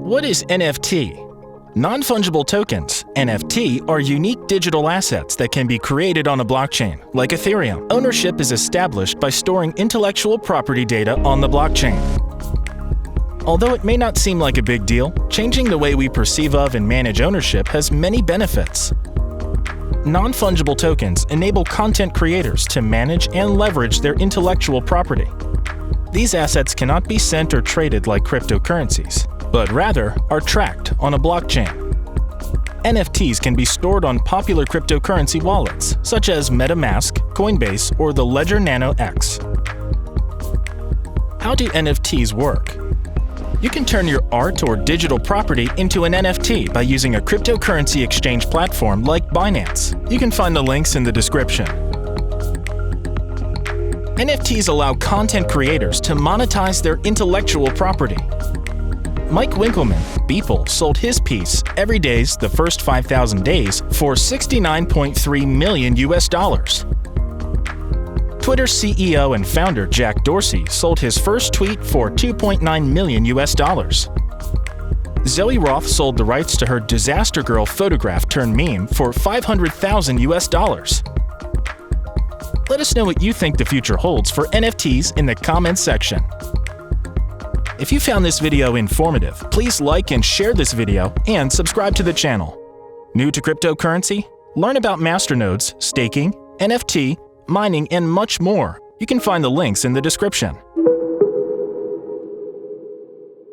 What is NFT? Non-fungible tokens, NFT, are unique digital assets that can be created on a blockchain, like Ethereum. Ownership is established by storing intellectual property data on the blockchain. Although it may not seem like a big deal, changing the way we perceive of and manage ownership has many benefits. Non-fungible tokens enable content creators to manage and leverage their intellectual property. These assets cannot be sent or traded like cryptocurrencies, but rather are tracked on a blockchain. NFTs can be stored on popular cryptocurrency wallets, such as MetaMask, Coinbase, or the Ledger Nano X. How do NFTs work? You can turn your art or digital property into an NFT by using a cryptocurrency exchange platform like Binance. You can find the links in the description. NFTs allow content creators to monetize their intellectual property. Mike Winkleman, Beeple, sold his piece, Every Day's The First 5,000 Days, for $69.3 million. Twitter CEO and founder Jack Dorsey sold his first tweet for $2.9 million. Zoe Roth sold the rights to her Disaster Girl photograph turned meme for $500,000. Let us know what you think the future holds for NFTs in the comments section. If you found this video informative, please like and share this video and subscribe to the channel. New to cryptocurrency? Learn about masternodes, staking, NFT, mining, and much more. You can find the links in the description.